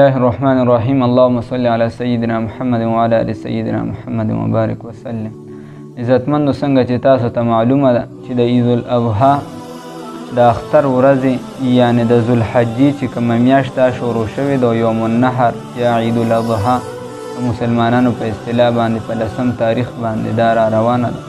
الله الرحمن الرحیم. اللهم صل علی سیدنا محمد وعلى آل سیدنا محمد وبارک وسلم. عزتمندو څنګه چې تاسو ته معلومه ده چې د عید الاضحی د اختر ورځې یعنی د ذوالحجې چې کومه میاشت دا شروع شوې ده یوم النحر یا عید الاضحی د مسلمانانو په اصطلاح باندې په 10 تاریخ باندې دا را روانه ده.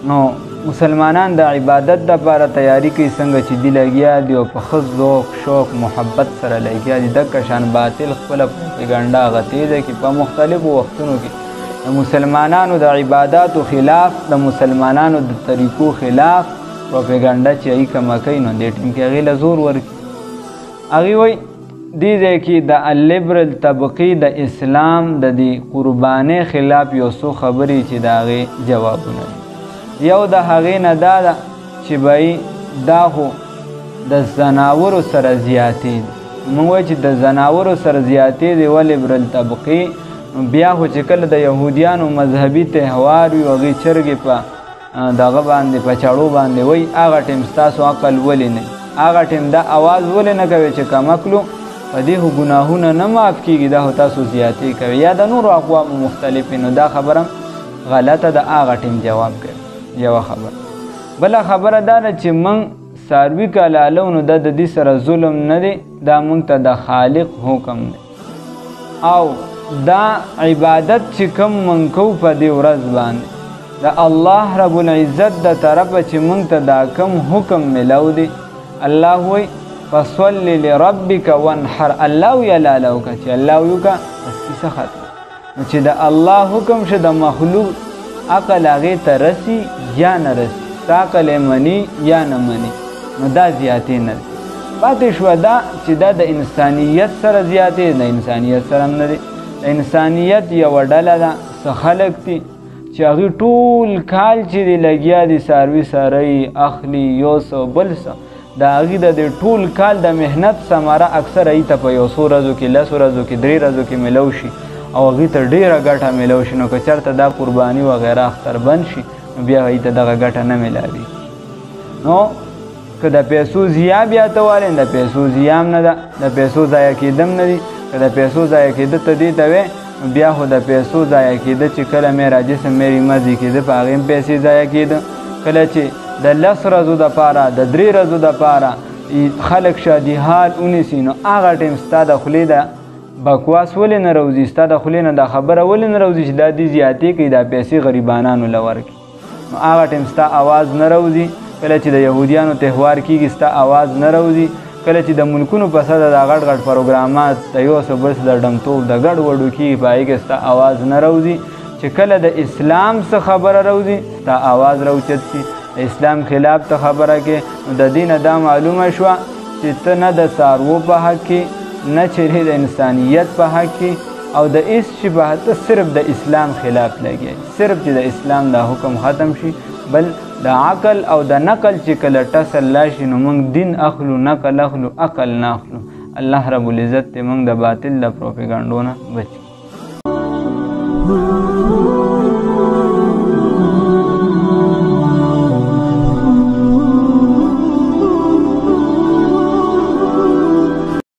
نو مسلمانان د عبادت دپاره تیاری کوي څنګه چې دي لګیا دي او په ښه ذوق شوق محبت سره لګیا دي. دکه شان باطل خپله پروپیګنډا هغه تیزه کړي په مختلفو وختونو کې د مسلمانانو د عباداتو خلاف د مسلمانانو د طریقو خلاف پروپیګنډا چې هغې کمه کوي نو دې ټیم کې هغې له زور ورکړي. هغې وایي دې ځای کې د لیبرل طبقې د اسلام د دې قربانۍ خلاف یو څو خبرې چې د هغې جوابونه دي. یو د هغې نه دا ده چې بهی دا خو د زناورو سره زیاتې دي. موږ وایو چې د زناورو سره زیاتې دي و لیبرل طبقې. نو بیا خو چې کله د یهودیانو مذهبي تهوار وي هغې چرګې په دغه باندې په چړو باندې وایي هغه ټیم ستاسو عقل ولې نه هغه ټیم دا اواز ولې نه کوي چې کم عقلو په دې خو ګناهونه نه معاف کېږي دا خو تاسو زیاتې کوي یا د نورو اقوامو مختلفې. نو دا خبره غلطه ده. هغه ټیم جواب کوي. یوه خبره. بله خبره دا ده چې موږ څاروي که لالو نو دا د دې سره ظلم نه دی. دا موږ ته د خالق حکم دی او دا عبادت چې کوم موږ کوو په دې ورځ باندې د الله رب العزت د طرفه چې موږ ته دا کوم حکم ملو دی. الله وایي فصل لربک وانحر. الله وایي لالو که چې الله وایي که بس کیسه ختم. نو چې د الله حکم شه د مخلوق عقل هغې ته رسی یا نه رسی ستا عقل یې مني یا نه مني نو دا زیاتې نه دی. پاتې شوه دا چې دا د انسانیت سره زیاتې د انسانیت سره هم نه دی. د انسانیت یوه ډله ده څه خلک دي چې هغې ټول کال چې دی لګیا دي څاروي څاروي اخلي یو څه بل څه د هغې د دې ټول کال د محنت ثمره اکثر هغې ته په یو څو ورځو کې 10 ورځو کې 3 ورځو کې میلو شي او هغې ته ډېره ګټه میلو شي. نو که چېرته دا قرباني وغیره اختر بند شي نو بیا هغې ته دغه ګټه نه میلاوي. نو که د پیسو ضیا بیا ته وایې د پیسو ضیا هم نه ده د پیسو ضایع کېده هم نه دي. که د پیسو ضایع کېده ته دې ته وې بیا خو د پیسو ضایع کېده چې کله مې راجسم مې ریمزې کېده په هغې هم پیسې ضایع کېده. کله چې د 10 ورځو دپاره د 3 ورځو دپاره خلک شادي حال ونیسي نو هغه ټیم ستا د خولې د بکواس ولې نه روځي ستا د خولې نه دا خبره ولې نه روځي چې دا دې زیاتې کوي دا پیسې غریبانانو له ورکړي. نو هغه ټیم ستا اواز نه روځي. کله چې د یهودیانو تهوار کېږي ستا اواز نه روځي. کله چې د ملکونو په سطحه دا غټ غټ پروګرامات د یو څه بل څه د ډمتوب د ګډ وډو کېږي په هغې کې ستا اواز نه روځي. چې کله د اسلام څه خبره روځي ستا اواز راوچت شي د اسلام خلاف ته خبره کې. نو د دې نه دا معلومه شوه چې ته نه د څاروو په حق کې نه چیرې د انسانیت په حق کې او د هېڅ شي په حق ته صرف د اسلام خلاف لګیا صرف چې د اسلام دا حکم ختم شي. بل د عقل او د نقل چې کله ټسل لاشي نو موږ دین اخلو نقل اخلو عقل نه اخلو. الله رب العزت دې موږ د باطل د پروپیګنډو نه بچ کړي.